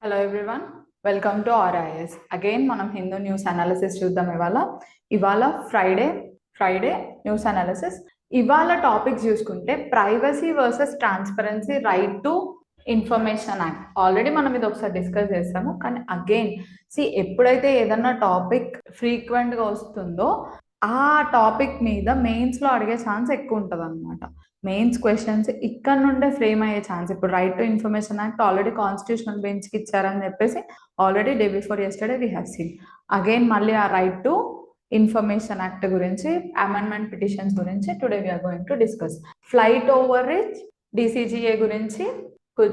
Hello everyone, welcome to RIS. Again మనం Hindu news analysis చూద్దాం. ఇవాళ ఫ్రైడే న్యూస్ అనాలిసిస్. ఇవాళ టాపిక్ చూసుకుంటే privacy versus transparency, right to information act. Already మనం ఇది ఒకసారి డిస్కస్ చేస్తాము, కానీ అగైన్ ఎప్పుడైతే ఏదన్నా టాపిక్ ఫ్రీక్వెంట్గా వస్తుందో ఆ టాపిక్ మీద మెయిన్స్లో అడిగే ఛాన్స్ ఎక్కువ ఉంటుంది అనమాట. మెయిన్స్ క్వశ్చన్స్ ఇక్కడ నుండే ఫ్రేమ్ అయ్యే ఛాన్స్. ఇప్పుడు right to information act already constitutional బెంచ్కి ఇచ్చారని చెప్పేసి already day before yesterday we have seen. Again మళ్ళీ ఆ రైట్ టు ఇన్ఫర్మేషన్ యాక్ట్ గురించి, అమెండ్మెంట్ పిటిషన్స్ గురించి today we are going to discuss. Flight overreach DGCA గురించి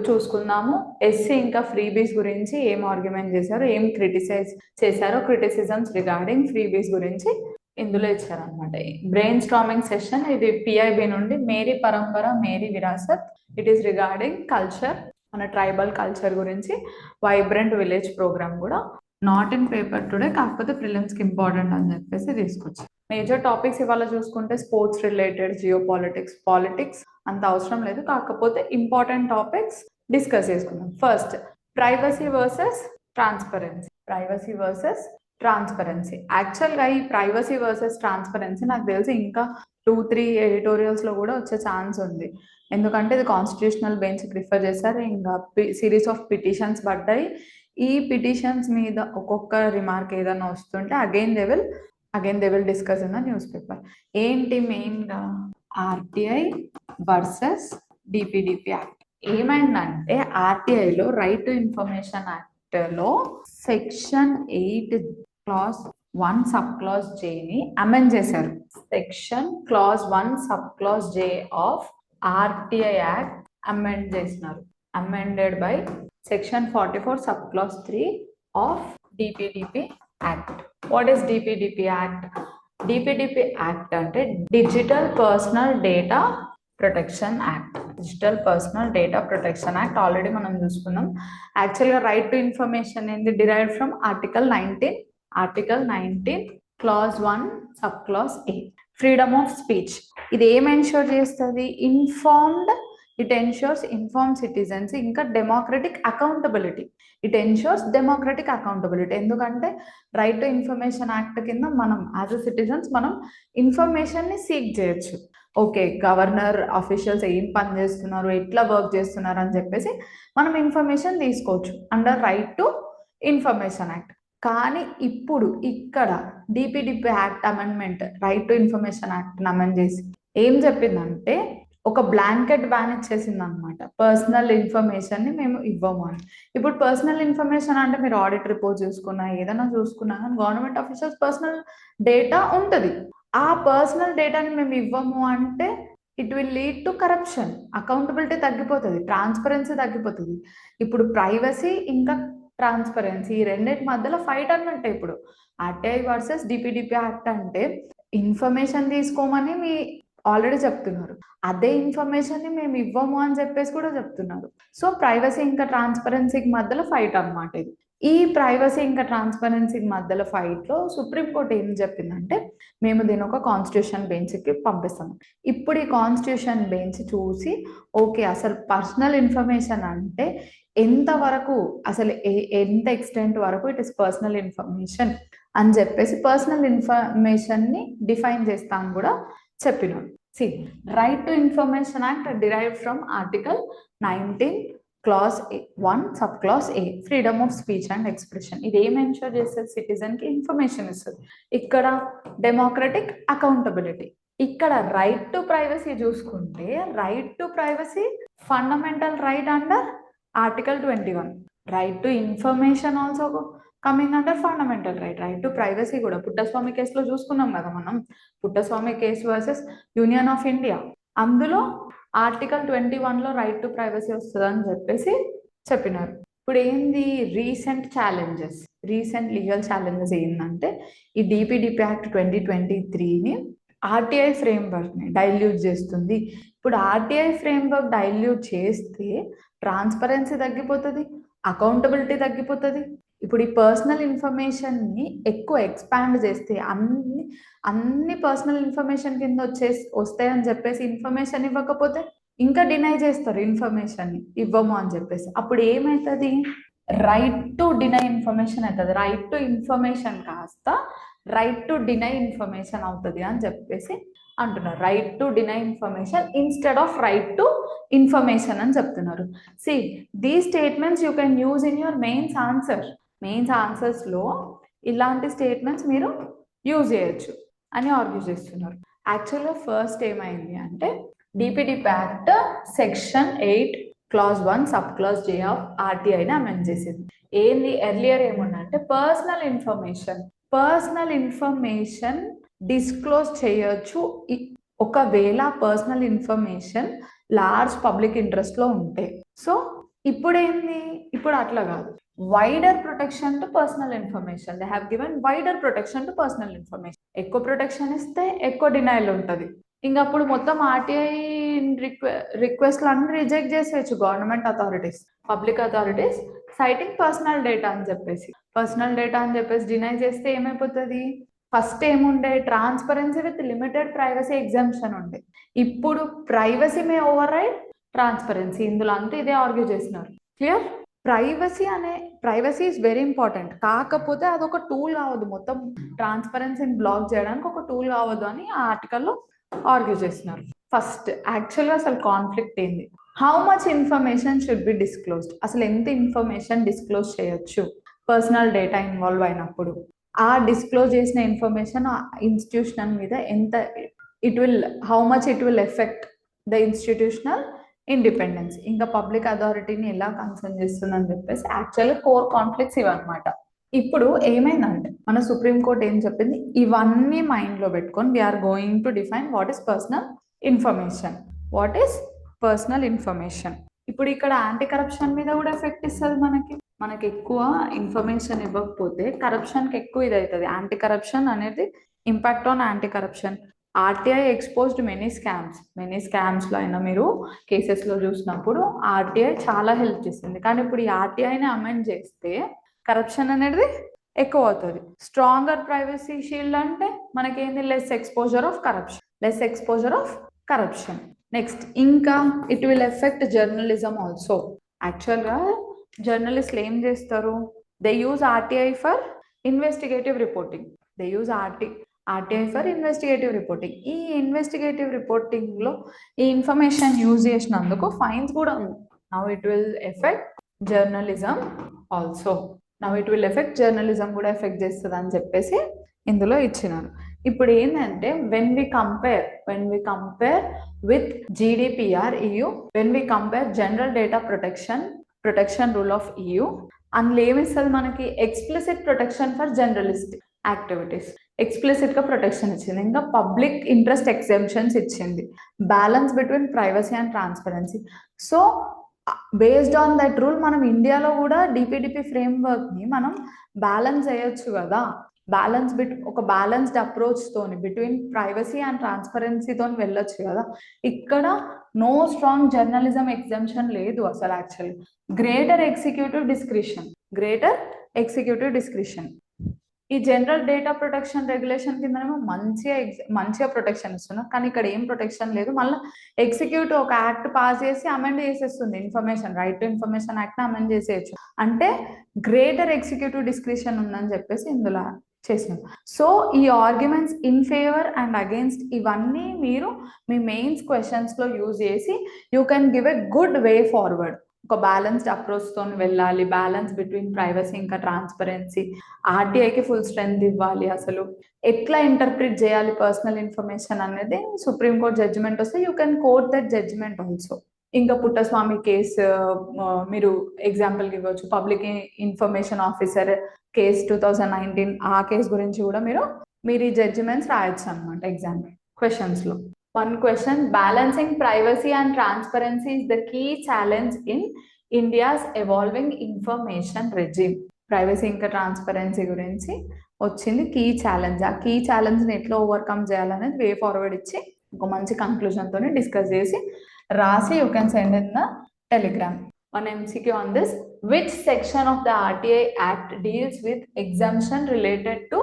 చూసుకుందాము. ఎస్సీ ఇంకా ఫ్రీబీస్ గురించి ఏం ఆర్గ్యుమెంట్ చేశారు, ఏం క్రిటిసైజ్ చేశారో, క్రిటిసిజమ్స్ రిగార్డింగ్ ఫ్రీబీస్ గురించి ఇందులో ఇచ్చారనమాట. బ్రెయిన్ స్టార్మింగ్ సెషన్, ఇది పిఐబి నుండి Meri Parampara Meri Virasat. It is regarding culture, మన ట్రైబల్ కల్చర్ గురించి. వైబ్రెంట్ విలేజ్ ప్రోగ్రామ్ కూడా నాట్ ఇన్ పేపర్ టుడే, కాకపోతే ప్రిలిమ్స్కి ఇంపార్టెంట్ అని చెప్పేసి తీసుకొచ్చి. మేజర్ టాపిక్స్ ఇవాళ చూసుకుంటే స్పోర్ట్స్ రిలేటెడ్, జియో పాలిటిక్స్ అంత అవసరం లేదు, కాకపోతే ఇంపార్టెంట్ టాపిక్స్ డిస్కస్ చేసుకుందాం. First, privacy versus transparency. యాక్చువల్గా ఈ ప్రైవసీ వర్సెస్ ట్రాన్స్పరెన్సీ నాకు తెలిసి ఇంకా 2-3 ఎడిటోరియల్స్లో కూడా వచ్చే ఛాన్స్ ఉంది. ఎందుకంటే ఇది కాన్స్టిట్యూషనల్ బెంచ్ ప్రిఫర్ చేస్తారు. ఇంకా సిరీస్ ఆఫ్ పిటిషన్స్ పడ్డాయి. ఈ పిటిషన్స్ మీద ఒక్కొక్క రిమార్క్ ఏదైనా వస్తుంటే again they will discuss in the newspaper. ఏంటి మెయిన్గా ఆర్టీఐ వర్సెస్ డిపిడిపి యాక్ట్. ఏమైందంటే ఆర్టీఐలో రైట్ టు ఇన్ఫర్మేషన్ యాక్ట్లో సెక్షన్ 8 క్లాస్ 1 సబ్ క్లాస్ జేని అమెండ్ చేశారు. Section clause 1 sub clause J of RTI act amend చేసినారు. Amended by section 44 sub clause 3 of DPDP act. What is DPDP act? DPDP act అంటే digital personal data protection act. Already మనం చూసుకున్నాం. యాక్చువల్గా right to information ఏంది? Derived from article 19 class 1 sub class 8. Freedom of speech. ఇది ఏం ensure చేస్తుంది? It ensures inform citizens, ఇంకా democratic accountability. ఎందుకంటే రైట్ టు ఇన్ఫర్మేషన్ యాక్ట్ కింద మనం యాజ్ అ సిటిజన్స్ మనం ఇన్ఫర్మేషన్ని సీక్ చేయొచ్చు. ఓకే, గవర్నర్ అఫీషియల్స్ ఏం పని చేస్తున్నారు, ఎట్లా వర్క్ చేస్తున్నారు అని చెప్పేసి మనం ఇన్ఫర్మేషన్ తీసుకోవచ్చు under right to information act. కానీ ఇప్పుడు ఇక్కడ DPDP act amendment right to information act amend చేసి ఏం చెప్పిందంటే ఒక బ్లాంకెట్ బ్యాన్ ఇచ్చేసింది అనమాట. పర్సనల్ ఇన్ఫర్మేషన్ని మేము ఇవ్వము అని. ఇప్పుడు పర్సనల్ ఇన్ఫర్మేషన్ అంటే మీరు ఆడిట్ రిపోర్ట్ చూసుకున్నా, ఏదైనా చూసుకున్నా కానీ గవర్నమెంట్ ఆఫీసర్స్ పర్సనల్ డేటా ఉంటుంది. ఆ పర్సనల్ డేటాని మేము ఇవ్వము అంటే it will lead to corruption, accountability తగ్గిపోతుంది, ట్రాన్స్పరెన్సీ తగ్గిపోతుంది. ఇప్పుడు ప్రైవసీ ఇంకా ట్రాన్స్పరెన్సీ ఈ రెండింటి మధ్యలో ఫైట్ అన్నట్టే. ఇప్పుడు ఆర్టీఐ వర్సెస్ డిపిడిపి యాక్ట్ అంటే ఇన్ఫర్మేషన్ తీసుకోమని మీ ఆల్రెడీ చెప్తున్నారు, అదే ఇన్ఫర్మేషన్ని మేము ఇవ్వము అని చెప్పేసి కూడా చెప్తున్నారు. సో ప్రైవసీ ఇంకా ట్రాన్స్పరెన్సీకి మధ్యలో ఫైట్ అన్నమాట ఇది. ఈ ప్రైవసీ ఇంకా ట్రాన్స్పరెన్సీ మధ్యలో ఫైట్లో సుప్రీంకోర్టు ఏం చెప్పిందంటే మేము దీని ఒక కాన్స్టిట్యూషన్ బెంచ్కి పంపిస్తాము. ఇప్పుడు ఈ కాన్స్టిట్యూషన్ బెంచ్ చూసి ఓకే, అసలు పర్సనల్ ఇన్ఫర్మేషన్ అంటే ఎంతవరకు, అసలు ఎంత ఎక్స్టెంట్ వరకు ఇట్ ఇస్ పర్సనల్ ఇన్ఫర్మేషన్ అని చెప్పేసి పర్సనల్ ఇన్ఫర్మేషన్ని డిఫైన్ చేస్తాను కూడా చెప్పినాడు. Right to information act derived from article 19 class 1 sub class A, freedom of speech and expression. ఇది ఏం ఎన్షూర్ చేస్తుంది? సిటిజన్కి ఇన్ఫర్మేషన్ ఇస్తుంది. ఇక్కడ డెమోక్రటిక్ అకౌంటబిలిటీ. ఇక్కడ రైట్ టు ప్రైవసీ చూసుకుంటే right to privacy fundamental right under article 21. Right to information also coming under fundamental right. Right to privacy కూడా పుట్టస్వామి కేసులో చూసుకున్నాం కదా మనం. Puttaswamy case versus union of India, అందులో ఆర్టికల్ 21లో రైట్ టు ప్రైవసీ వస్తుంది అని చెప్పేసి చెప్పినారు. ఇప్పుడు ఏంది రీసెంట్ లీగల్ ఛాలెంజెస్ ఏంటంటే ఈ డిపిడిపి యాక్ట్ 2023ని ఆర్టీఐ ఫ్రేమ్వర్క్ని డైల్యూట్ చేస్తుంది. ఇప్పుడు ఆర్టీఐ ఫ్రేమ్వర్క్ డైల్యూట్ చేస్తే ట్రాన్స్పరెన్సీ తగ్గిపోతుంది, అకౌంటబిలిటీ తగ్గిపోతుంది. ఇప్పుడు ఈ పర్సనల్ ఇన్ఫర్మేషన్ని ఎక్కువ ఎక్స్పాండ్ చేస్తే అన్ని పర్సనల్ ఇన్ఫర్మేషన్ కింద వస్తాయని చెప్పేసి ఇన్ఫర్మేషన్ ఇవ్వకపోతే ఇంకా డినై చేస్తారు, ఇన్ఫర్మేషన్ని ఇవ్వము అని చెప్పేసి. అప్పుడు ఏమవుతుంది? రైట్ టు డినై ఇన్ఫర్మేషన్ అవుతుంది. రైట్ టు ఇన్ఫర్మేషన్ కాస్త రైట్ టు డినై ఇన్ఫర్మేషన్ అవుతుంది అని చెప్పేసి అంటున్నారు. Right to deny information instead of right to information అని చెప్తున్నారు. See these statements you can use in your mains answer. Mains ఆన్సర్స్లో ఇలాంటి స్టేట్మెంట్స్ మీరు యూజ్ చేయొచ్చు అని ఆర్గ్యూ చేస్తున్నారు. యాక్చువల్గా ఫస్ట్ ఏమైంది అంటే DPDP act section 8 clause 1 sub clause J of RTIని అమెండ్ చేసింది. ఏంది ఎర్లియర్ ఏముందంటే పర్సనల్ ఇన్ఫర్మేషన్ డిస్క్లోజ్ చేయొచ్చు ఒకవేళ personal information large public interest లో ఉంటే. సో ఇప్పుడు అట్లా కాదు, wider protection to personal information. They have given wider protection to personal information. ఎక్కువ ప్రొటెక్షన్ ఇస్తే ఎక్కువ డినైల్ ఉంటుంది. ఇంకా అప్పుడు మొత్తం RTI రిక్వెస్ట్లు అన్ని రిజెక్ట్ చేసేయచ్చు government authorities, public authorities citing personal data అని చెప్పేసి డినై చేస్తే ఏమైపోతుంది? ఫస్ట్ ఏముండే transparency with limited privacy exemption ఉండే. ఇప్పుడు ప్రైవసీ మే ఓవర్ రైడ్ ట్రాన్స్పరెన్సీ. ఇందులో అంతా ఇదే ఆర్గ్యూ చేస్తున్నారు. Clear? Privacy is very important, కాకపోతే అదొక టూల్ కావద్దు, మొత్తం ట్రాన్స్పరెన్సీని బ్లాక్ చేయడానికి ఒక టూల్ కావద్దు అని ఆ ఆర్టికల్లో ఆర్గ్యూ చేస్తున్నారు. ఫస్ట్ యాక్చువల్గా అసలు కాన్ఫ్లిక్ట్ ఏంది? How much information should be disclosed? అసలు ఎంత ఇన్ఫర్మేషన్ డిస్క్లోజ్ చేయొచ్చు పర్సనల్ డేటా ఇన్వాల్వ్ అయినప్పుడు? ఆ డిస్క్లోజ్ చేసిన ఇన్ఫర్మేషన్ ఆ ఇన్స్టిట్యూషన్ మీద ఎంత how much it will effect the institutional independence, ఇంకా పబ్లిక్ అథారిటీని ఎలా కన్సర్న్ చేస్తుందని చెప్పేసి యాక్చువల్గా కోర్ కాన్ఫ్లిక్ట్స్ ఇవన్నమాట. ఇప్పుడు ఏమైందంటే మన సుప్రీంకోర్టు ఏం చెప్పింది, ఇవన్నీ మైండ్లో పెట్టుకొని we are going to define what is personal information. ఇప్పుడు ఇక్కడ యాంటీ కరప్షన్ మీద కూడా ఎఫెక్ట్ ఇస్తుంది. మనకి ఎక్కువ ఇన్ఫర్మేషన్ ఇవ్వకపోతే కరప్షన్కి ఎక్కువ ఇది అవుతుంది. యాంటీ కరప్షన్ అనేది impact on anti corruption. RTI exposed many స్కామ్స్లో అయినా మీరు కేసెస్లో చూసినప్పుడు RTI చాలా హెల్ప్ చేసింది. కానీ ఇప్పుడు ఈ RTIని అమెండ్ చేస్తే కరప్షన్ అనేది ఎక్కువ అవుతుంది. స్ట్రాంగర్ ప్రైవసీ షీల్డ్ అంటే మనకేంది? Less exposure of corruption. Next ఇంకా it will affect journalism also. యాక్చువల్గా జర్నలిస్టులు ఏం చేస్తారు? They use RTI for investigative reporting. ఈ ఇన్వెస్టిగేటివ్ రిపోర్టింగ్లో ఈ ఇన్ఫర్మేషన్ యూజ్ చేసినందుకు ఫైన్స్ కూడా ఉంది. Now it will affect journalism కూడా ఎఫెక్ట్ చేస్తుంది అని చెప్పేసి ఇందులో ఇచ్చినారు. ఇప్పుడు ఏంటంటే when we compare with GDPR EU, when we compare general data protection rule of EU, అందులో ఏమిస్తుంది మనకి? Explicit protection for journalist activities, explicit గా ప్రొటెక్షన్ ఇచ్చింది. ఇంకా పబ్లిక్ ఇంట్రెస్ట్ ఎగ్జెంప్షన్స్ ఇచ్చింది. Balance between privacy and transparency. So based on that rule మనం ఇండియాలో కూడా DPDP ఫ్రేమ్వర్క్ ని మనం బ్యాలెన్స్ చేయొచ్చు కదా. ఒక బ్యాలెన్స్డ్ అప్రోచ్ తోని బిట్వీన్ ప్రైవసీ అండ్ ట్రాన్స్పరెన్సీతో వెళ్ళొచ్చు కదా. ఇక్కడ నో స్ట్రాంగ్ జర్నలిజం ఎగ్జెంప్షన్ లేదు అసలు. యాక్చువల్లీ గ్రేటర్ ఎగ్జిక్యూటివ్ డిస్క్రిషన్ ఈ జనరల్ డేటా ప్రొటెక్షన్ రెగ్యులేషన్ కిందనేమో మంచిగా ప్రొటెక్షన్ ఇస్తున్నారు, కానీ ఇక్కడ ఏం ప్రొటెక్షన్ లేదు. మళ్ళీ ఎగ్జిక్యూటివ్ ఒక యాక్ట్ పాస్ చేసి అమెండ్ చేసేస్తుంది. Right to information act amend చేసేయచ్చు. అంటే గ్రేటర్ ఎగ్జిక్యూటివ్ డిస్క్రిషన్ ఉందని చెప్పేసి ఇందులో చేసినాం. సో ఈ arguments in favour and against ఇవన్నీ మీరు మీ మెయిన్స్ క్వశ్చన్స్ లో యూజ్ చేసి you can give a good way forward. ఒక బ్యాలెన్స్డ్ అప్రోచ్ తో వెళ్ళాలి, బ్యాలెన్స్ బిట్వీన్ ప్రైవసీ ఇంకా ట్రాన్స్పరెన్సీ, RTIకి ఫుల్ స్ట్రెంగ్త్ ఇవ్వాలి, అసలు ఎట్లా ఇంటర్ప్రిట్ చేయాలి పర్సనల్ ఇన్ఫర్మేషన్ అనేది సుప్రీంకోర్టు జడ్జిమెంట్ వస్తే you can quote that judgement also. ఇంకా పుట్టస్వామి కేసు మీరు ఎగ్జాంపుల్ ఇవ్వచ్చు. పబ్లిక్ ఇన్ఫర్మేషన్ ఆఫీసర్ కేసు 2019, ఆ కేసు గురించి కూడా మీరు ఈ జడ్జిమెంట్స్ రాయొచ్చు అనమాట ఎగ్జామ్ క్వశ్చన్స్ లో. One question, balancing privacy and transparency is the key challenge in India's evolving information regime. Privacy ఇంకా ట్రాన్స్పరెన్సీ గురించి వచ్చింది కీ ఛాలెంజ్. ఆ కీ ఛాలెంజ్ని ఎట్లా ఓవర్కమ్ చేయాలనేది వే ఫార్వర్డ్ ఇచ్చి ఒక మంచి కంక్లూజన్ తోని డిస్కస్ చేసి రాసి you can send in the Telegram. One MCQ on this: which section of the RTI Act deals with exemption related to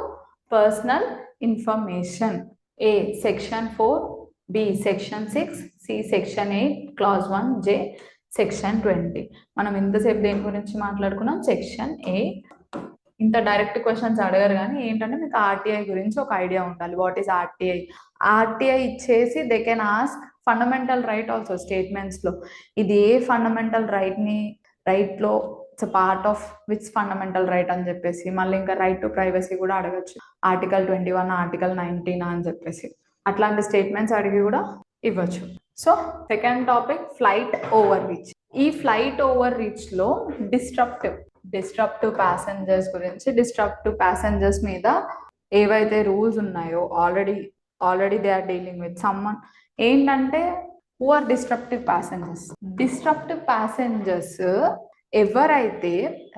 personal information? A. Section 4, B. Section 6, C. Section 8, Clause 1, J. Section 20. మనం ఇంతసేపు దేని గురించి మాట్లాడుకున్నాం? Section ఏ. ఇంత direct questions అడగరు, కానీ ఏంటంటే మీకు ఆర్టీఐ గురించి ఒక ఐడియా ఉండాలి. What is RTI? ఆర్టీఐ ఇచ్చేసి they can ask fundamental right also స్టేట్మెంట్స్లో. ఇది ఏ ఫండమెంటల్ రైట్లో it's part of which fundamental right అని చెప్పేసి, మళ్ళీ ఇంకా రైట్ టు ప్రైవసీ కూడా అడగచ్చు. ఆర్టికల్ 21, ఆర్టికల్ 19 అని చెప్పేసి అట్లాంటి స్టేట్మెంట్స్ అడిగి కూడా ఇవ్వచ్చు. So second topic flight overreach. ఈ ఫ్లైట్ ఓవర్ రీచ్ లో డిస్ట్రప్టివ్ ప్యాసెంజర్స్ గురించి, డిస్ట్రప్టివ్ ప్యాసెంజర్స్ మీద ఏవైతే రూల్స్ ఉన్నాయో already they are dealing with summon. ఏంటంటే హూ ఆర్ డిస్ట్రప్టివ్ ప్యాసెంజర్స్ ఎవరైతే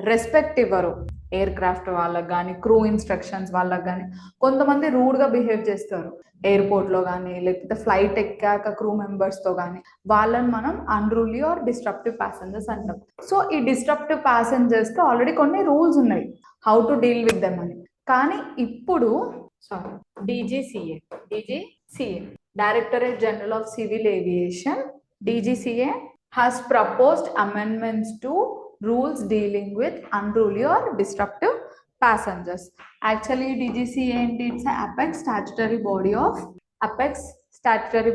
రెస్పెక్ట్ ఇవ్వరు ఎయిర్ క్రాఫ్ట్ వాళ్ళకి కానీ, క్రూ ఇన్స్ట్రక్షన్స్ వాళ్ళకి కానీ. కొంతమంది రూడ్గా బిహేవ్ చేస్తారు ఎయిర్పోర్ట్లో కానీ, లేకపోతే ఫ్లైట్ ఎక్కాక క్రూ మెంబర్స్తో కానీ. వాళ్ళని మనం అన్రూలీ ఆర్ డిస్ట్రప్టివ్ ప్యాసెంజర్స్ అంటాం. సో ఈ డిస్ట్రప్టివ్ ప్యాసెంజర్స్కి ఆల్రెడీ కొన్ని రూల్స్ ఉన్నాయి how to deal with them అని. కానీ ఇప్పుడు DGCA Directorate General of Civil Aviation, DGCA, has proposed amendments to rules dealing with unruly or disruptive passengers. Actually, DGCA and it's an apex statutory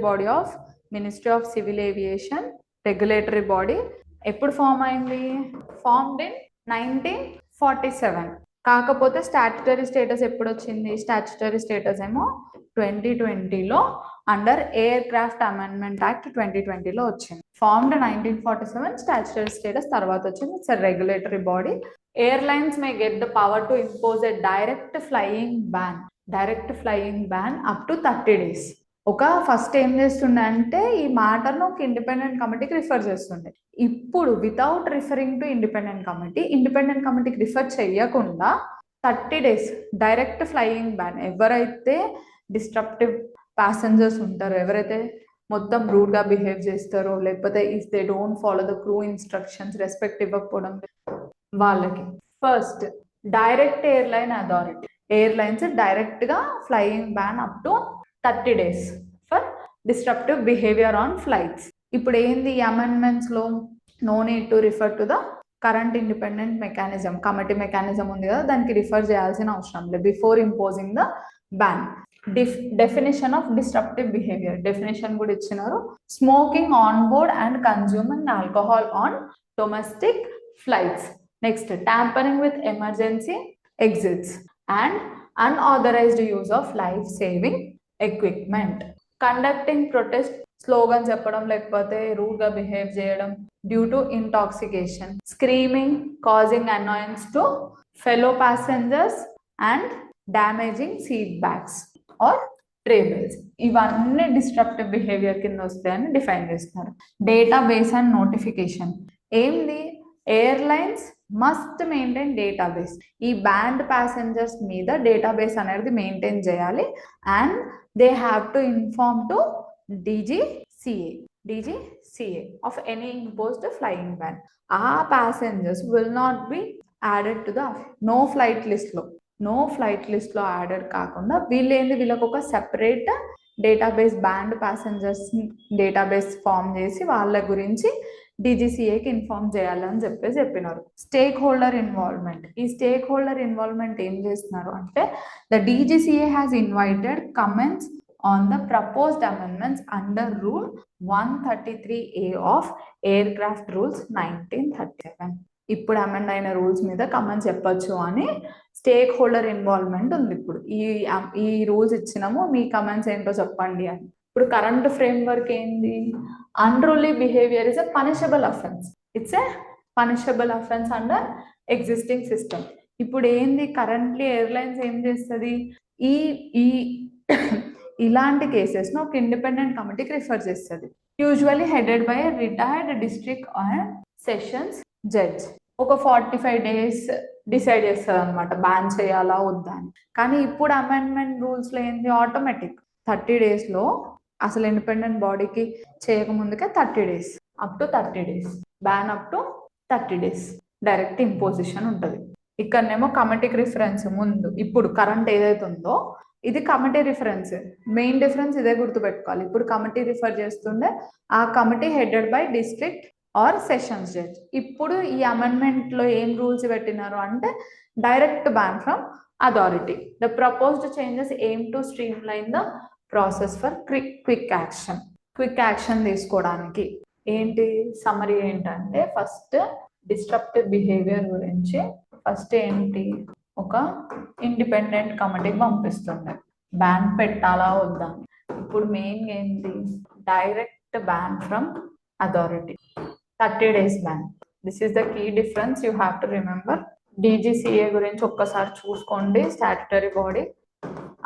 body of Ministry of Civil Aviation, regulatory body. ఎప్పుడు form అయింది? Formed in 1947. కాకపోతే statutory status ఎప్పుడు వచ్చింది? Statutory status ఏమో 2020లో under aircraft amendment act 2020లో వచ్చింది. Formed 1947, statutory status తర్వాత వచ్చింది. It's regulatory body. Airlines may get the power to impose a direct flying ban up to 30 days. First ఏం చేస్తుండే అంటే ఈ మ్యాటర్ను ఒక ఇండిపెండెంట్ కమిటీకి రిఫర్ చేస్తుండే. ఇప్పుడు వితౌట్ రిఫరింగ్ టు ఇండిపెండెంట్ కమిటీకి రిఫర్ చేయకుండా 30 days డైరెక్ట్ ఫ్లయింగ్ బ్యాన్. ఎవరైతే డిస్ట్రప్టివ్ ప్యాసెంజర్స్ ఉంటారో, ఎవరైతే మొత్తం రూడ్గా బిహేవ్ చేస్తారో, లేకపోతే if they don't follow the crew instructions, respect ఇవ్వకపోవడం వాళ్ళకి. First direct airline authority. Airlines డైరెక్ట్గా flying ban up to 30 days for disruptive behaviour on flights. ఇప్పుడు ఏంది ఈ అమెండ్మెంట్స్లో? No need to refer to the current independent mechanism, committee mechanism ఉంది కదా, దానికి రిఫర్ చేయాల్సిన అవసరం లేదు before imposing the ban. Definition of disruptive behaviour definition కూడా ఇచ్చినారు. Smoking on board and consuming alcohol on domestic flights. Next tampering with emergency exits and unauthorized use of life-saving equipment. Conducting protest slogan చెప్పడం, లేకపోతే రూడ్గా behave చేయడం due to intoxication. Screaming, causing annoyance to fellow passengers and damaging seat bags or tables. ఇవన్నీ disruptive behaviour కింద వస్తాయని define చేస్తున్నారు. Database and notification. ఏంది? Airlines must maintain database. ఈ బ్యాండ్ ప్యాసెంజర్స్ మీద డేటాబేస్ అనేది మెయింటైన్ చేయాలి. And they have to inform to DGCA of any imposed flying ban. ఆ passengers will not be added to the no flight list లో added కాకుండా వీళ్ళకు ఒక separate database, banned passengers database form చేసి వాళ్ళ గురించి DGCAకి ఇన్ఫార్మ్ చేయాలని చెప్పినారు. Stakeholder involvement. ఈ స్టేక్ హోల్డర్ ఇన్వాల్వ్మెంట్ ఏం చేస్తున్నారు అంటే, the DGCA has invited comments on the proposed amendments under Rule 133A of Aircraft Rules 1937. ఇప్పుడు అమెండ్ అయిన రూల్స్ మీద కమెంట్స్ చెప్పొచ్చు అని స్టేక్ హోల్డర్ ఇన్వాల్వ్మెంట్ ఉంది. ఇప్పుడు ఈ రూల్స్ ఇచ్చినాము, మీ కమెంట్స్ ఏంటో చెప్పండి అని. ఇప్పుడు కరెంట్ ఫ్రేమ్వర్క్ ఏంది? Unruly behaviour is a punishable offence. It's a punishable offence under existing system. ఇప్పుడు ఏంది? కరెంట్లీ ఎయిర్లైన్స్ ఏం చేస్తుంది? ఈ ఇలాంటి కేసెస్ను ఒక ఇండిపెండెంట్ కమిటీకి రిఫర్ చేస్తుంది. Usually headed by retired district and sessions judge. ఒక 45 days డిసైడ్ చేస్తుంది అనమాట బ్యాన్ చేయాలా వద్దా అని. కానీ ఇప్పుడు అమెండ్మెంట్ రూల్స్లో ఏంది? ఆటోమేటిక్ 30 daysలో అసలు ఇండిపెండెంట్ బాడీకి చేయకముందుకే 30 days, up to 30 days ban, up to 30 days direct imposition ఉంటుంది. ఇక్కడనేమో కమిటీకి రిఫరెన్స్ ముందు. ఇప్పుడు కరెంట్ ఏదైతే ఉందో ఇది కమిటీ రిఫరెన్స్. మెయిన్ డిఫరెన్స్ ఇదే గుర్తుపెట్టుకోవాలి. ఇప్పుడు కమిటీ రిఫర్ చేస్తుండే, ఆ committee headed by district or sessions judge. ఇప్పుడు ఈ అమెండ్మెంట్లో ఏం రూల్స్ పెట్టినారు అంటే direct ban from authority. The proposed changes aim to streamline the process for quick action. Quick action తీసుకోవడానికి ఏంటి సమ్మరీ ఏంటంటే, ఫస్ట్ డిస్ట్రప్టివ్ బిహేవియర్ గురించి ఫస్ట్ ఏంటి ఒక ఇండిపెండెంట్ కమిటీకి పంపిస్తుండే బ్యాన్ పెట్టాలా వద్దా. ఇప్పుడు మెయిన్ ఏంటి direct ban from authority, 30 days ban. This is the key difference you have to remember. DGCA గురించి ఒక్కసారి చూసుకోండి. Statutory body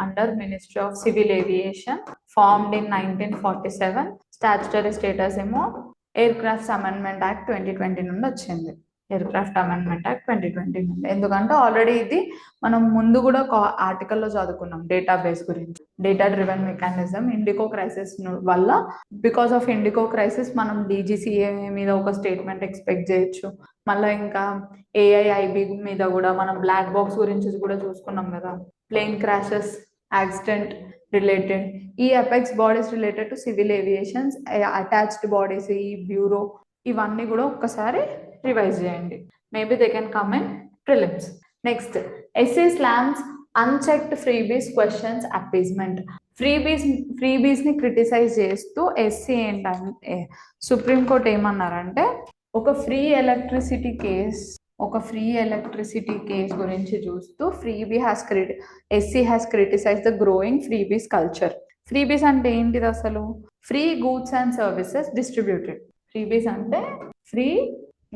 under ministry of civil aviation, formed in 1947. Statutory status ఏమో ఎయిర్ క్రాఫ్ట్స్ అమెండ్మెంట్ యాక్ట్ 2020 నుండి వచ్చింది. Air craft amendment act 2020 నుండి. ఎందుకంటే already ఇది మనం ముందు కూడా ఆర్టికల్లో చదువుకున్నాం డేటాబేస్ గురించి. Data driven mechanism IndiGo crisis వల్ల, బికాస్ ఆఫ్ ఇండికో క్రైసిస్ మనం DGCA మీద ఒక స్టేట్మెంట్ ఎక్స్పెక్ట్ చేయొచ్చు. మళ్ళీ ఇంకా AIIB మీద కూడా మనం బ్లాక్ బాక్స్ గురించి కూడా చూసుకున్నాం కదా, ప్లేన్ క్రాషెస్, యాక్సిడెంట్ రిలేటెడ్. ఈ apex bodies related to civil aviations, attached bodies, ఈ బ్యూరో, ఇవన్నీ కూడా ఒక్కసారి రివైజ్ చేయండి. Maybe they can come in prelims. Next SC slams unchecked freebies questions appeasement. Freebies ని క్రిటిసైజ్ చేస్తూ ఎస్సీ ఏంటంటే సుప్రీంకోర్టు ఏమన్నారంటే, ఒక ఫ్రీ ఎలక్ట్రిసిటీ కేస్ గురించి చూస్తూ SC has criticise the growing freebies culture. Freebies అంటే ఏంటిది అసలు? Free goods and services distributed. Freebies అంటే free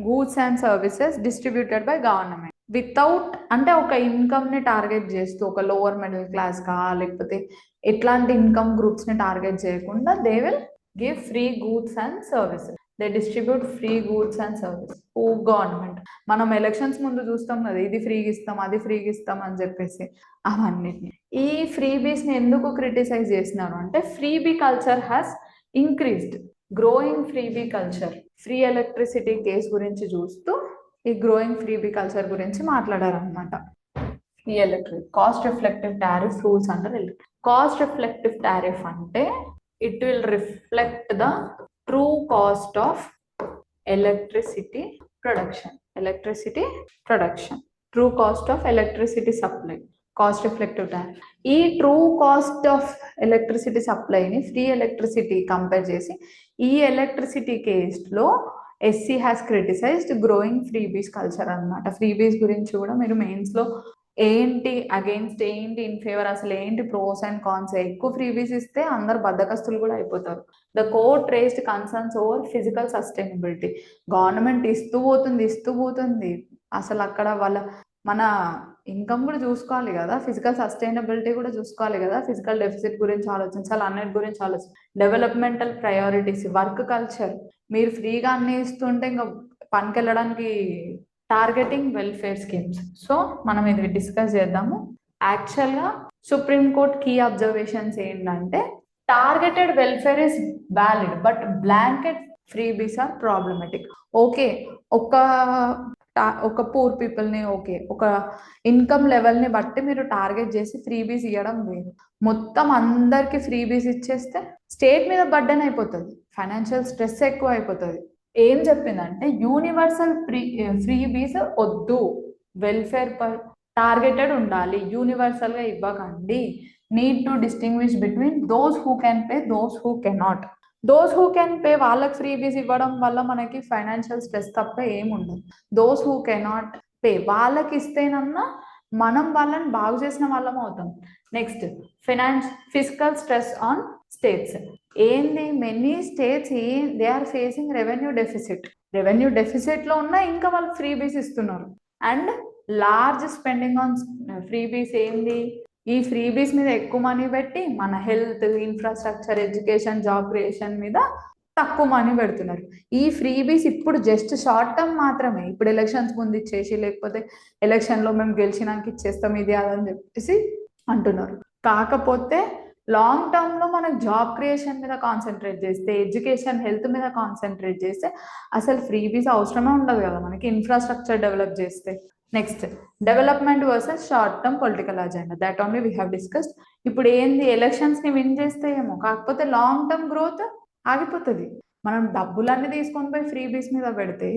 goods and services distributed by government without, అంటే ఒక ఇన్కమ్ ని టార్గెట్ చేస్తూ, ఒక లోవర్ మిడిల్ క్లాస్ కా లేకపోతే ఎట్లాంటి ఇన్కమ్ గ్రూప్స్ ని టార్గెట్ చేయకుండా they will give free goods and services. They distribute free goods and services to government. మనం ఎలక్షన్స్ ముందు చూస్తాం కదా, ఇది ఫ్రీగా ఇస్తాం అది ఫ్రీగా ఇస్తాం అని చెప్పేసి. అవన్నిటిని ఈ ఫ్రీబీస్ ని ఎందుకు క్రిటిసైజ్ చేసినారు అంటే, freebie culture has increased. Growing freebie culture, free electricity case గురించి చూస్తూ ఈ గ్రోయింగ్ ఫ్రీబీ కల్చర్ గురించి మాట్లాడారు అనమాట. Free electric cost reflective tariff rules అంటారు. కాస్ట్ రిఫ్లెక్టివ్ టారిఫ్ అంటే it will reflect the true cost of electricity production, true cost of electricity supply, cost reflective tariff. ఈ true cost of electricity సప్లైని free electricity compare చేసి ఈ electricity కేసులో SC has criticised growing freebies culture అన్నమాట. Freebies గురించి కూడా మీరు మెయిన్స్లో ఏంటి అగెయిన్స్ట్, ఏంటి ఇన్ ఫేవర్, అసలు ఏంటి ప్రోస్ అండ్ కాన్స్. ఎక్కువ ఫ్రీబీస్ ఇస్తే అందరు బద్దకస్తులు కూడా అయిపోతారు. The court raised concerns over physical sustainability. Government ఇస్తూ పోతుంది, అసలు అక్కడ మన ఇన్కమ్ కూడా చూసుకోవాలి కదా, ఫిజికల్ సస్టైనబిలిటీ కూడా చూసుకోవాలి కదా, ఫిజికల్ డెఫిసిట్ గురించి ఆలోచించాలి, అన్నిటి గురించి ఆలోచించాలి. Developmental priorities, work culture. మీరు ఫ్రీగా అన్ని ఇస్తుంటే ఇంకా పనికి వెళ్ళడానికి టార్గెటింగ్ వెల్ఫేర్ స్కీమ్స్. సో మనం ఇది డిస్కస్ చేద్దాము. యాక్చువల్గా సుప్రీంకోర్టు కీ అబ్జర్వేషన్స్ ఏంటంటే, targeted welfare is valid but blanket freebies are problematic. Okay, ఒక పూర్ పీపుల్ని, ఓకే, ఒక ఇన్కమ్ లెవెల్ని బట్టి మీరు టార్గెట్ చేసి ఫ్రీబీస్ ఇవ్వడం వేరు. మొత్తం అందరికి ఫ్రీబీస్ ఇచ్చేస్తే స్టేట్ మీద బర్డెన్ అయిపోతుంది, ఫైనాన్షియల్ స్ట్రెస్ ఎక్కువ అయిపోతుంది. ఏం చెప్పిందంటే, యూనివర్సల్ ఫ్రీబీస్ వద్దు, వెల్ఫేర్ టార్గెటెడ్ ఉండాలి, యూనివర్సల్గా ఇవ్వకండి. Need to distinguish between those who can pay, those who cannot. Those who can pay వాళ్ళకి ఫ్రీబీస్ ఇవ్వడం వల్ల మనకి ఫైనాన్షియల్ స్ట్రెస్ తప్ప ఏముండదు. దోస్ హూ కెనాట్ పే వాళ్ళకి ఇస్తేనన్నా మనం వాళ్ళని బాగు చేసిన వాళ్ళం అవుతాం. Next physical stress on states. ఏంది, many states they are facing revenue డెఫిసిట్లో ఉన్నా ఇంకా వాళ్ళు ఫ్రీబీస్ ఇస్తున్నారు. And large spending on freebies. ఏంది, ఈ ఫ్రీబీస్ మీద ఎక్కువ మనీ పెట్టి మన health, infrastructure, education, job creation మీద తక్కువ మనీ పెడుతున్నారు. ఈ ఫ్రీబీస్ ఇప్పుడు జస్ట్ షార్ట్ టర్మ్ మాత్రమే. ఇప్పుడు ఎలక్షన్స్ ముందు ఇచ్చేసి, లేకపోతే ఎలక్షన్లో మేము గెలిచినాక ఇచ్చేస్తాం ఇది అదని చెప్పేసి అంటున్నారు. కాకపోతే లాంగ్ టర్మ్లో మనకు జాబ్ క్రియేషన్ మీద కాన్సన్ట్రేట్ చేస్తే, ఎడ్యుకేషన్, హెల్త్ మీద కాన్సన్ట్రేట్ చేస్తే అసలు ఫ్రీబీస్ అవసరమే ఉండదు కదా మనకి, ఇన్ఫ్రాస్ట్రక్చర్ డెవలప్ చేస్తే. Next development versus short term political agenda, that only we have discussed. ఇప్పుడు ఏంది, ఎలక్షన్స్ ని విన్ చేస్తే ఏమో, కాకపోతే లాంగ్ టర్మ్ గ్రోత్ ఆగిపోతుంది. మనం డబ్బులన్నీ తీసుకొని పోయి ఫ్రీ బీస్ మీద పెడితే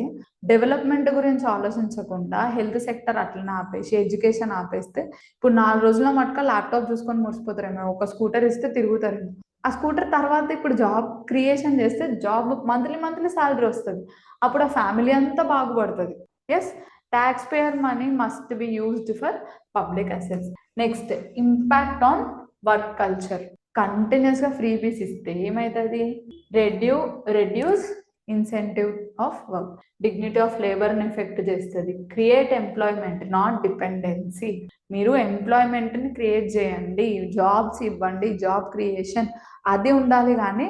డెవలప్మెంట్ గురించి ఆలోచించకుండా హెల్త్ సెక్టర్ అట్లనే ఆపేసి ఎడ్యుకేషన్ ఆపేస్తే ఇప్పుడు 4 రోజుల మటుక ల్యాప్టాప్ చూసుకొని మురిసిపోతారేమో, ఒక స్కూటర్ ఇస్తే తిరుగుతారేమో. ఆ స్కూటర్ తర్వాత ఇప్పుడు జాబ్ క్రియేషన్ చేస్తే జాబ్ మంత్లీ శాలరీ వస్తుంది, అప్పుడు ఆ ఫ్యామిలీ అంతా బాగుపడుతుంది. Yes, tax payer money must be used for public assets. Next, impact on work culture. కంటిన్యూస్గా ఫ్రీ బీస్ ఇస్తే ఏమవుతుంది? Reduce incentive of work, dignity of లేబర్ని ఎఫెక్ట్ చేస్తుంది. Create employment not dependency. మీరు ఎంప్లాయ్మెంట్ని క్రియేట్ చేయండి, జాబ్స్ ఇవ్వండి, జాబ్ క్రియేషన్ అది ఉండాలి, కానీ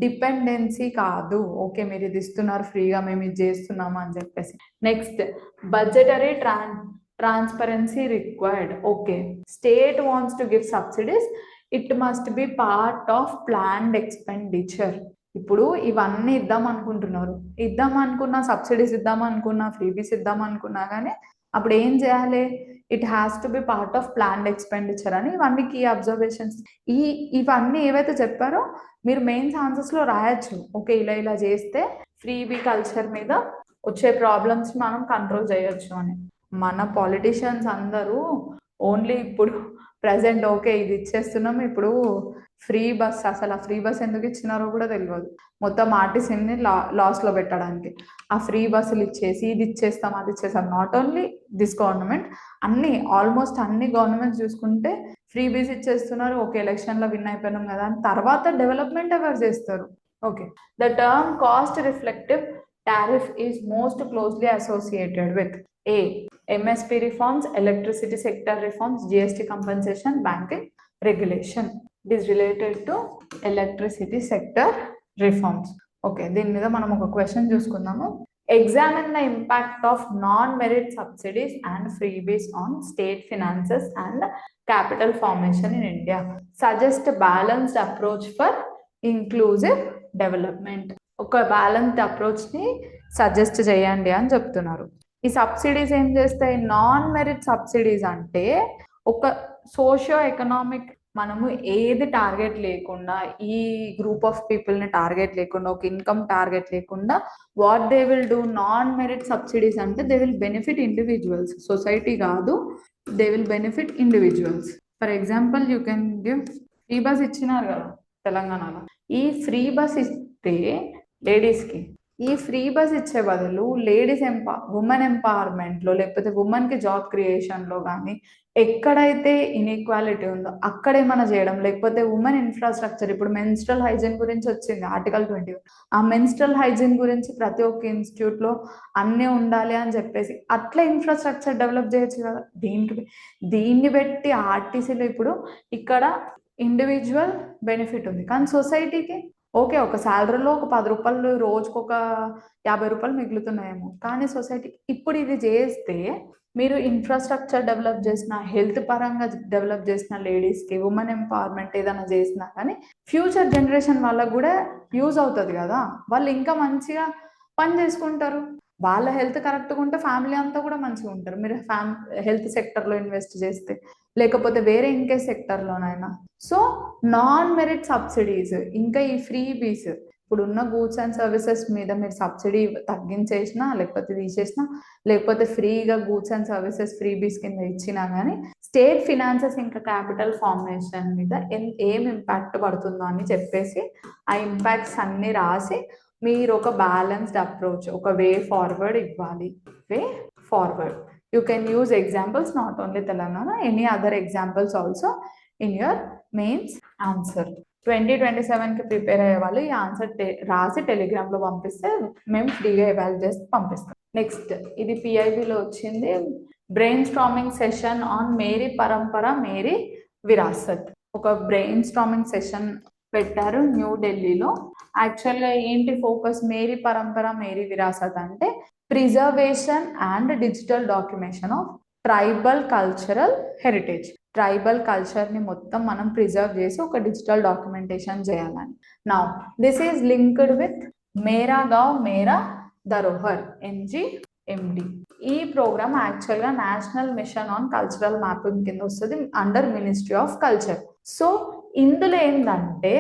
డిపెండెన్సీ కాదు. ఓకే, మీరు ఇది ఇస్తున్నారు ఫ్రీగా, మేము ఇది చేస్తున్నాము అని చెప్పేసి. Next, budgetary transparency required. Okay, state wants to give subsidies, it must be part of planned expenditure. ఇప్పుడు ఇవన్నీ ఇద్దాం అనుకున్నా, సబ్సిడీస్ ఇద్దాం అనుకున్నా, ఫ్రీబీస్ ఇద్దాం అనుకున్నా, కానీ అప్పుడు ఏం చేయాలి? It has to be part of planned expenditure అని ఇవన్నీ కీ అబ్జర్వేషన్స్. ఇవన్నీ ఏవైతే చెప్పారో మీరు మెయిన్స్ ఆన్సర్స్లో రాయొచ్చు. ఓకే, ఇలా చేస్తే ఫ్రీబీ కల్చర్ మీద వచ్చే ప్రాబ్లమ్స్ మనం కంట్రోల్ చేయొచ్చు అని. మన పాలిటిషియన్స్ అందరూ ఓన్లీ ఇప్పుడు ప్రజెంట్ ఓకే ఇది ఇచ్చేస్తున్నాం, ఇప్పుడు ఫ్రీ బస్, అసలు ఆ ఫ్రీ బస్ ఎందుకు ఇచ్చినారో కూడా తెలియదు. మొత్తం ఆర్టీసీని లాస్లో పెట్టడానికి ఆ ఫ్రీ బస్సులు ఇచ్చేసి ఇది ఇచ్చేస్తాం అది ఇచ్చేస్తాం. Not only this government, almost అన్ని గవర్నమెంట్స్ చూసుకుంటే ఫ్రీ బీస్ ఇచ్చేస్తున్నారు. ఓకే, ఎలక్షన్లో విన్ అయిపోయినాం కదా అని తర్వాత డెవలప్మెంట్ ఎవరు చేస్తారు? Okay, the term cost reflective tariff is most closely associated with A. MSP reforms, electricity sector reforms, GST compensation, banking regulation. It is related to electricity sector reforms. Okay, దీని మీద మనం ఒక క్వశ్చన్ చూసుకుందాము. Examine the impact of non-merit subsidies and freebies on state finances and capital formation in India. Suggest a balanced approach for inclusive development. ఒక balanced అప్రోచ్ని suggest చేయండి అని చెప్తున్నారు. ఈ సబ్సిడీస్ ఏం చేస్తాయి? నాన్ మెరిట్ సబ్సిడీస్ అంటే ఒక సోషియో ఎకనామిక్, మనము ఏది టార్గెట్ లేకుండా, ఈ గ్రూప్ ఆఫ్ పీపుల్ని టార్గెట్ లేకుండా, ఒక ఇన్కమ్ టార్గెట్ లేకుండా what they will do, non merit subsidies అంటే they will benefit individuals, society కాదు, they will benefit individuals. For example you can give free bus ఇచ్చినారు కదా తెలంగాణలో. ఈ ఫ్రీ బస్ ఇస్తే లేడీస్కి, ఈ ఫ్రీ బస్ ఇచ్చే బదులు లేడీస్ ఉమెన్ ఎంపవర్మెంట్లో, లేకపోతే ఉమెన్కి జాబ్ క్రియేషన్లో కానీ ఎక్కడైతే ఇన్ఈక్వాలిటీ ఉందో అక్కడే మనం చేయడం, లేకపోతే ఉమెన్ ఇన్ఫ్రాస్ట్రక్చర్. ఇప్పుడు మెన్స్ట్రల్ హైజీన్ గురించి వచ్చింది ఆర్టికల్ 20. ఆ మెన్స్ట్రల్ హైజీన్ గురించి ప్రతి ఒక్క ఇన్స్టిట్యూట్లో అన్నీ ఉండాలి అని చెప్పేసి అట్లా ఇన్ఫ్రాస్ట్రక్చర్ డెవలప్ చేయొచ్చు కదా. దీన్ని పెట్టి ఆర్టీసీలో ఇప్పుడు ఇక్కడ ఇండివిజువల్ బెనిఫిట్ ఉంది, కానీ సొసైటీకి ఓకే, ఒక శాలరీలో ఒక 10 రూపాయలు, రోజుకు ఒక 50 రూపాయలు మిగులుతున్నాయేమో, కానీ సొసైటీకి ఇప్పుడు ఇది చేస్తే మీరు ఇన్ఫ్రాస్ట్రక్చర్ డెవలప్ చేసిన, హెల్త్ పరంగా డెవలప్ చేసిన, లేడీస్కి ఉమెన్ ఎంపవర్మెంట్ ఏదైనా చేసినా కానీ ఫ్యూచర్ జనరేషన్ వాళ్ళకు కూడా యూజ్ అవుతుంది కదా. వాళ్ళు ఇంకా మంచిగా పని చేసుకుంటారు, వాళ్ళ హెల్త్ కరెక్ట్గా ఉంటే ఫ్యామిలీ అంతా కూడా మంచిగా ఉంటారు. మీరు హెల్త్ సెక్టర్లో ఇన్వెస్ట్ చేస్తే, లేకపోతే వేరే ఇంకే సెక్టర్లోనైనా. సో నాన్ మెరిట్ సబ్సిడీస్, ఇంకా ఈ ఫ్రీ బీస్, ఇప్పుడున్న గూడ్స్ అండ్ సర్వీసెస్ మీద మీరు సబ్సిడీ తగ్గించేసినా, లేకపోతే తీసేసినా, లేకపోతే ఫ్రీగా గూడ్స్ అండ్ సర్వీసెస్ ఫ్రీ బీస్ కింద ఇచ్చినా కానీ స్టేట్ ఫినాన్సెస్ ఇంకా క్యాపిటల్ ఫార్మేషన్ మీద ఏం ఇంపాక్ట్ పడుతుందో అని చెప్పేసి ఆ ఇంపాక్ట్స్ అన్ని రాసి మీరు ఒక బ్యాలెన్స్డ్ అప్రోచ్, ఒక వే ఫార్వర్డ్ ఇవ్వాలి. Way forward, you can use examples, not only Telangana, any other examples also in your mains answer. 2027కి ప్రిపేర్ అయ్యే వాళ్ళు ఈ ఆన్సర్ రాసి టెలిగ్రామ్లో పంపిస్తే మేము ఫ్రీగా ఎవాల్యుయేట్ చేసి పంపిస్తాం. నెక్స్ట్, ఇది పిఐబిలో వచ్చింది. Brain storming session on Meri Parampara Meri Virasat. ఒక బ్రెయిన్ స్టార్మింగ్ సెషన్ పెట్టారు న్యూఢిల్లీలో. యాక్చువల్గా ఏంటి ఫోకస్? మేరీ పరంపర మేరీ విరాసత్ అంటే preservation and digital documentation of tribal cultural heritage. Tribal కల్చర్ని మొత్తం మనం ప్రిజర్వ్ చేసి ఒక డిజిటల్ డాక్యుమెంటేషన్ చేయాలని. Now this is linked with Mera Gaon Mera Dharohar, MGMD. ఈ ప్రోగ్రామ్ యాక్చువల్గా national mission on cultural mapping కింద వస్తుంది under ministry of culture. So ఇందులో ఏంటంటే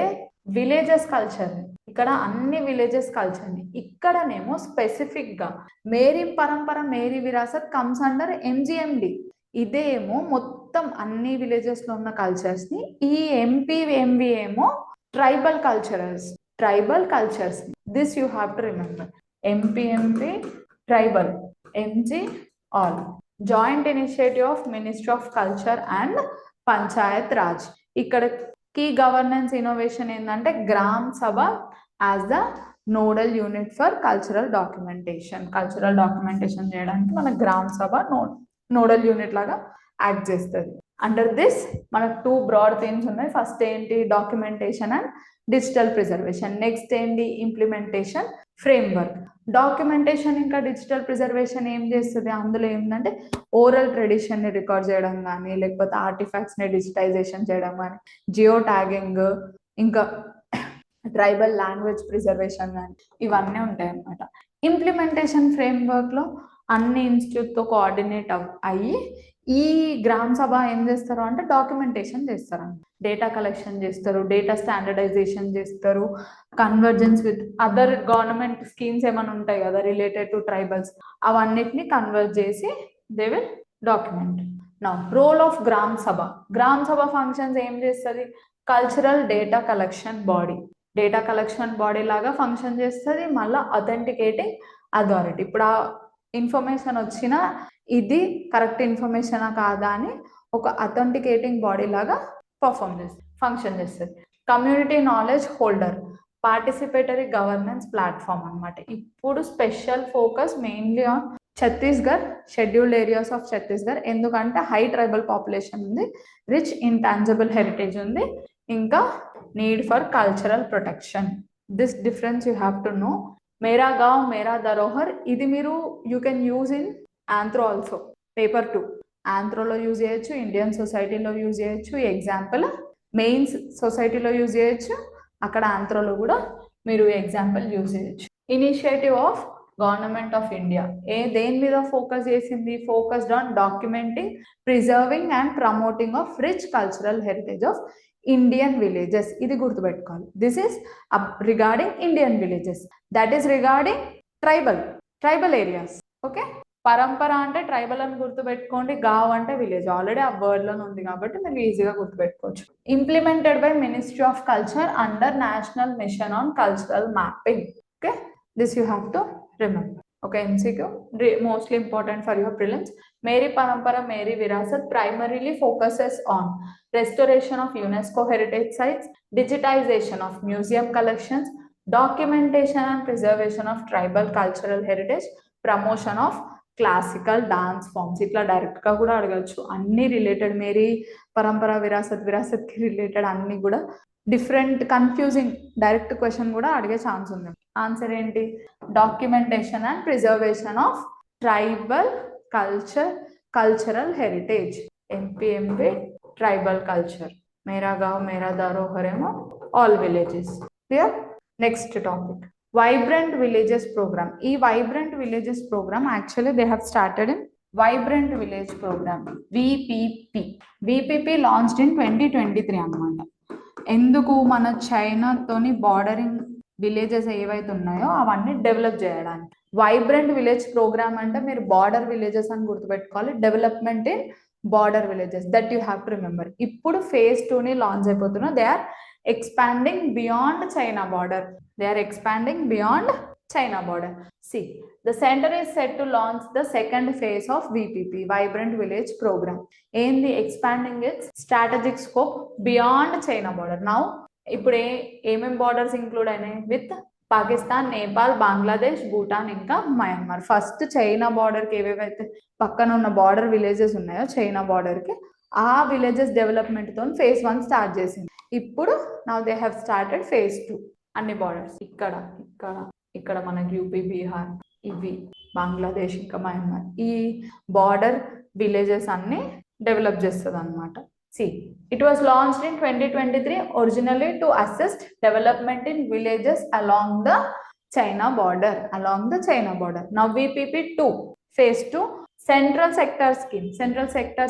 విలేజెస్ కల్చర్, ఇక్కడ ఇక్కడ అన్ని విలేజెస్ కల్చర్ని, ఇక్కడనేమో స్పెసిఫిక్గా Meri Parampara Meri Virasat comes under MGMD. ఇదేమో మొత్తం అన్ని విలేజెస్లో ఉన్న కల్చర్స్ని, ఈ ఎంపీఎంవి ఏమో tribal cultures. This you have to remember. MPMV tribal, MG all. Joint initiative of ministry of culture and panchayat Raj. ఇక్కడ కీ గవర్నెన్స్ ఇన్నోవేషన్ ఏంటంటే Gram Sabha as the nodal unit for cultural documentation చేయడానికి మన గ్రామ్ సభ నోడల్ యూనిట్ లాగా act చేస్తుంది. Under this మనకు 2 broad themes ఉన్నాయి. First ఏంటి, documentation and digital preservation. Next ఏంటి, ఇంప్లిమెంటేషన్ ఫ్రేమ్వర్క్. డాక్యుమెంటేషన్ ఇంకా డిజిటల్ ప్రిజర్వేషన్ ఏం చేస్తుంది, అందులో ఏంటంటే ఓరల్ ట్రెడిషన్ని రికార్డ్ చేయడం కానీ, లేకపోతే ఆర్టిఫాక్ట్స్ని డిజిటైజేషన్ చేయడం కానీ, జియో ట్యాగింగ్, ఇంకా ట్రైబల్ లాంగ్వేజ్ ప్రిజర్వేషన్ కానీ, ఇవన్నీ ఉంటాయి అన్నమాట. ఇంప్లిమెంటేషన్ ఫ్రేమ్వర్క్లో అన్ని ఇన్స్టిట్యూట్తో కోఆర్డినేట్ అయ్యి ఈ గ్రామ్ సభ ఏం చేస్తారు అంటే డాక్యుమెంటేషన్ చేస్తారు, డేటా కలెక్షన్ చేస్తారు, డేటా స్టాండర్డైజేషన్ చేస్తారు, convergence with other government schemes ఏమైనా ఉంటాయి కదా రిలేటెడ్ టు ట్రైబల్స్, అవన్నిటిని కన్వర్ట్ చేసి దే విల్ డాక్యుమెంట్. నా role of gram Sabha functions ఏం చేస్తుంది, కల్చరల్ డేటా కలెక్షన్ బాడీ లాగా ఫంక్షన్ చేస్తుంది. మళ్ళీ అథెంటికేటింగ్ అథారిటీ. ఇప్పుడు ఆ ఇన్ఫర్మేషన్ వచ్చినా ఇది కరెక్ట్ ఇన్ఫర్మేషనా కాదా అని ఒక అథెంటికేటింగ్ బాడీ లాగా ఫంక్షన్ చేస్తుంది. Community knowledge holder, participatory governance platform అనమాట. ఇప్పుడు special focus mainly on Chhattisgarh, scheduled areas of Chhattisgarh. ఎందుకంటే హై ట్రైబల్ పాపులేషన్ ఉంది, రిచ్ ఇంటాంజిబుల్ హెరిటేజ్ ఉంది, ఇంకా need for cultural protection. This difference you have to know. Mera Gaon Mera Dharohar, ఇది మీరు you can use in anthro also. Paper 2 ఆంథ్రోలో use చేయొచ్చు, Indian సొసైటీలో use చేయొచ్చు, ఎగ్జాంపుల్ మెయిన్స్ సొసైటీలో యూజ్ చేయొచ్చు, అక్కడ ఆంథ్రోలో కూడా మీరు ఎగ్జాంపుల్ యూజ్ చేయొచ్చు. Initiative of government of India దేని మీద ఫోకస్ చేసింది, focused on documenting, preserving and promoting of rich cultural heritage of Indian villages. ఇది గుర్తుపెట్టుకోవాలి. This is regarding Indian villages, that is regarding tribal areas. Okay, పరంపర అంటే tribal అని గుర్తుపెట్టుకోండి, గావ్ అంటే విలేజ్, ఆల్రెడీ ఆ వర్డ్లోనే ఉంది కాబట్టి మీరు ఈజీగా గుర్తుపెట్టుకోవచ్చు. Implemented by ministry of culture under national mission on cultural mapping. Okay, this you have to remember. Okay, MCQ, mostly important for your prelims. Meri Parampara, Meri Virasat primarily focuses on restoration of UNESCO heritage sites, digitization of museum collections, documentation and preservation of tribal cultural heritage, promotion of classical dance forms. ఇట్లా డైరెక్ట్గా కూడా అడగచ్చు, అన్ని related Mary పరంపర విరాసత్కి related అన్ని కూడా different confusing direct question కూడా అడిగే ఛాన్స్ ఉంది. ఆన్సర్ ఏంటి, documentation and preservation of tribal cultural heritage, MPMB tribal culture, Mera Gaon Mera Dharohar ఏమో all villages. Clear. Next topic, vibrant villages programme. ఈ vibrant villages programme actually they have started in vibrant village programme, VPP launched in 2023 అనమాట. ఎందుకు, మన చైనాతోని bordering villages ఏవైతే ఉన్నాయో అవన్నీ develop చేయడానికి. Vibrant village programme అంటే మీరు బార్డర్ విలేజెస్ అని గుర్తుపెట్టుకోవాలి, development in border villages, that you have to remember. ఇప్పుడు phase 2 లాంచ్ అయిపోతున్నా, they are expanding beyond China border. See, the center is set to launch the second phase of VPP, Vibrant Village Program, aiming expanding its strategic scope beyond China border. Now, ఇప్పుడు ఏమేం borders include అయినాయి, with Pakistan, Nepal, Bangladesh, Bhutan, ఇంకా Myanmar. First China బార్డర్కి ఏవేవైతే పక్కన ఉన్న border villages ఉన్నాయో China బార్డర్కి, ఆ విలేజెస్ డెవలప్మెంట్తో phase 1 స్టార్ట్ చేసింది. ఇప్పుడు now they have started phase 2. అన్ని బార్డర్స్ ఇక్కడ మనకి యూపీ, బీహార్, ఇవి బంగ్లాదేశ్, ఇంకా మయన్మార్, ఈ బార్డర్ విలేజెస్ అన్ని డెవలప్ చేస్తుంది అనమాట. See, it was launched in 2023 originally to assist development in villages along the China border. Now VPP2 phase 2 central sector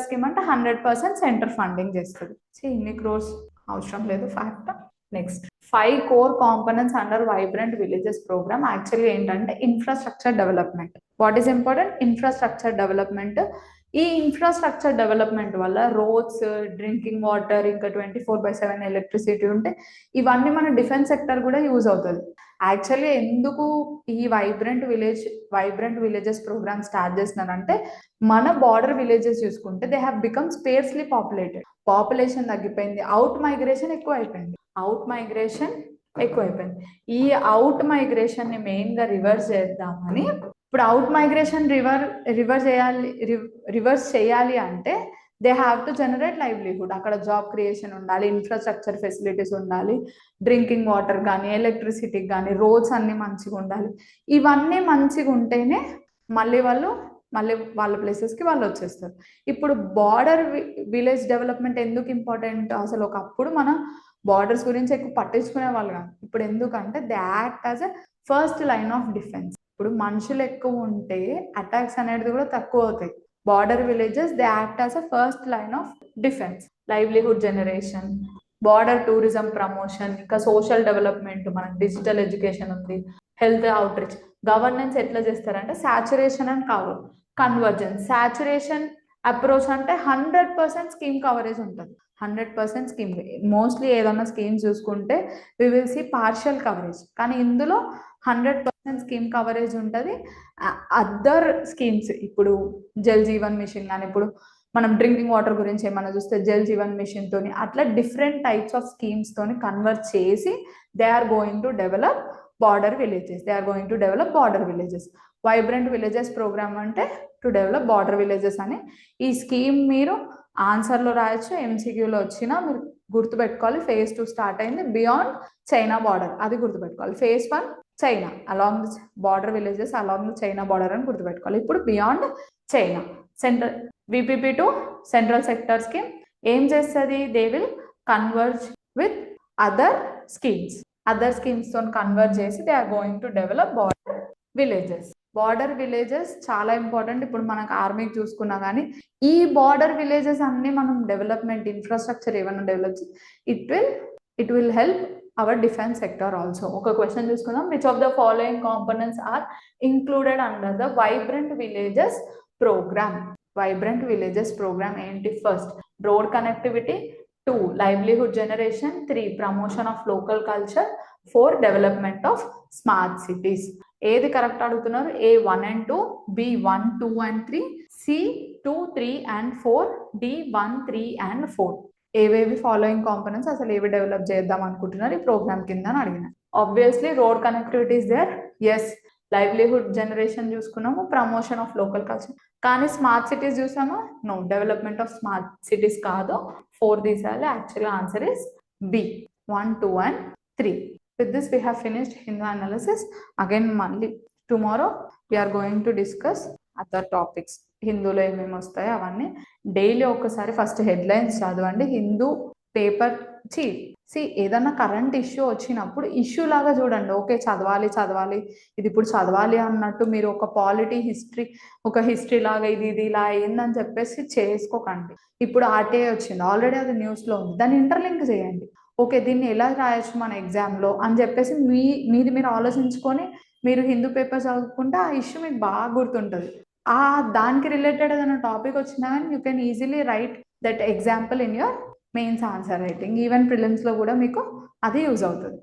scheme అంటే 100% సెంటర్ ఫండింగ్ చేస్తుంది. ఇన్ని క్రోర్స్ అవసరం లేదు, fact. Next 5 core components under vibrant villages programme. Actually ఏంటంటే infrastructure development. What is important? Infrastructure development. ఈ infrastructure development వల్ల roads, drinking water, ఇంకా 24/7 electricity ఉంటే ఇవన్నీ మన డిఫెన్స్ సెక్టర్ కూడా యూజ్ అవుతుంది. యాక్చువల్లీ ఎందుకు ఈ వైబ్రెంట్ విలేజెస్ ప్రోగ్రామ్ స్టార్ట్ చేస్తున్నారంటే మన బార్డర్ విలేజెస్ చూసుకుంటే they have become sparsely populated. Population తగ్గిపోయింది, అవుట్ మైగ్రేషన్ ఎక్కువ అయిపోయింది. ఈ అవుట్ మైగ్రేషన్ ని మెయిన్ గా రివర్స్ చేద్దామని ఇప్పుడు అవుట్ మైగ్రేషన్ రివర్స్ చేయాలి అంటే they have to generate livelihood. అక్కడ జాబ్ క్రియేషన్ ఉండాలి, ఇన్ఫ్రాస్ట్రక్చర్ ఫెసిలిటీస్ ఉండాలి, డ్రింకింగ్ వాటర్ కానీ, ఎలక్ట్రిసిటీ కానీ, రోడ్స్ అన్ని మంచిగా ఉండాలి. ఇవన్నీ మంచిగా ఉంటేనే మళ్ళీ వాళ్ళ ప్లేసెస్కి వాళ్ళు వచ్చేస్తారు. ఇప్పుడు బార్డర్ విలేజ్ డెవలప్మెంట్ ఎందుకు ఇంపార్టెంట్? అసలు ఒకప్పుడు మన బార్డర్స్ గురించి ఎక్కువ పట్టించుకునే వాళ్ళు కాదు. ఇప్పుడు ఎందుకంటే they act as a first line of defence. ఇప్పుడు మనుషులు ఎక్కువ ఉంటే అటాక్స్ అనేది కూడా తక్కువ అవుతాయి. Border villages they act as a first line of defence. Livelihood generation, border tourism promotion, ఇంకా సోషల్ డెవలప్మెంట్, మనకి డిజిటల్ ఎడ్యుకేషన్ ఉంది, హెల్త్ అవుట్ రీచ్. గవర్నెన్స్ ఎట్లా చేస్తారంటే saturation and convergence. Saturation approach అంటే 100% స్కీమ్ కవరేజ్ ఉంటుంది. 100% స్కీమ్. మోస్ట్లీ ఏదైనా schemes చూసుకుంటే we will see partial coverage, కానీ ఇందులో 100% స్కీమ్ కవరేజ్ ఉంటుంది. అదర్ స్కీమ్స్ ఇప్పుడు జల్ జీవన్ మిషన్ కానీ, ఇప్పుడు మనం డ్రింకింగ్ వాటర్ గురించి ఏమైనా చూస్తే జల్ జీవన్ మిషన్ తోని అట్లా డిఫరెంట్ టైప్స్ ఆఫ్ స్కీమ్స్ తోని కన్వర్ట్ చేసి they are going to develop border villages. Vibrant villages program అంటే టు డెవలప్ బార్డర్ విలేజెస్ అని. ఈ స్కీమ్ మీరు ఆన్సర్లో రాయొచ్చు, ఎంసీక్యూలో వచ్చినా మీరు గుర్తుపెట్టుకోవాలి. phase 2 స్టార్ట్ అయింది బియాండ్ చైనా బార్డర్, అది గుర్తుపెట్టుకోవాలి. phase 1 చైనా along border villages along China border అని గుర్తుపెట్టుకోవాలి. ఇప్పుడు beyond China. Central VPP to central sector scheme ఏం చేస్తుంది? They will converge with other schemes తో కన్వర్ట్ చేసి they are going to develop border villages చాలా ఇంపార్టెంట్. ఇప్పుడు మనకు ఆర్మీకి చూసుకున్నా కానీ ఈ బార్డర్ విలేజెస్ అన్ని మనం డెవలప్మెంట్ ఇన్ఫ్రాస్ట్రక్చర్ ఏమైనా develop it will help our defence sector also. ఒక క్వశ్చన్ చూసుకుందాం. Which of the following components are included under the vibrant villages programme ఏంటి? First, road connectivity. 2, livelihood generation. 3, promotion of local culture. 4, development of smart cities. ఏది correct అడుగుతున్నారు? A 1 and 2, B 1, 2 and 3, C 2, 3 and 4, D 1, 3 and 4. ఏవేవి following components అసలు ఏవి develop చేద్దాం అనుకుంటున్నారు ఈ programme కింద అని అడిగిన. Obviously road connectivity is there. Yes. Livelihood generation చూసుకున్నాము, ప్రమోషన్ ఆఫ్ లోకల్ కల్చర్. కానీ స్మార్ట్ సిటీస్ చూసామా? No, development of smart cities కాదు. 4 తీసాలి. యాక్చువల్గా answer is B 1, 2 and 3. With this we have finished Hindu analysis. Again మళ్ళీ tomorrow we are going to discuss other topics. హిందూలో ఏమేమి వస్తాయో అవన్నీ daily ఒకసారి ఫస్ట్ హెడ్లైన్స్ చదవండి. హిందూ పేపర్ ఏదన్నా కరెంట్ ఇష్యూ వచ్చినప్పుడు ఇష్యూ లాగా చూడండి. ఓకే, చదవాలి ఇది ఇప్పుడు చదవాలి అన్నట్టు మీరు ఒక హిస్టరీ లాగా ఇది ఇలా అయిందని చెప్పేసి చేసుకోకండి. ఇప్పుడు ఆర్టీఐ వచ్చింది, ఆల్రెడీ అది న్యూస్లో ఉంది, దాన్ని ఇంటర్లింక్ చేయండి. ఓకే, దీన్ని ఎలా రాయొచ్చు మన ఎగ్జామ్లో అని చెప్పేసి మీరు ఆలోచించుకొని మీరు హిందూ పేపర్ చదువుకుంటే ఆ ఇష్యూ మీకు బాగా గుర్తుంటుంది. దానికి రిలేటెడ్ ఏదైనా టాపిక్ వచ్చినా కానీ you can easily write that example in your mains answer writing. Even ప్రిలిమ్స్లో కూడా మీకు అది యూజ్ అవుతుంది.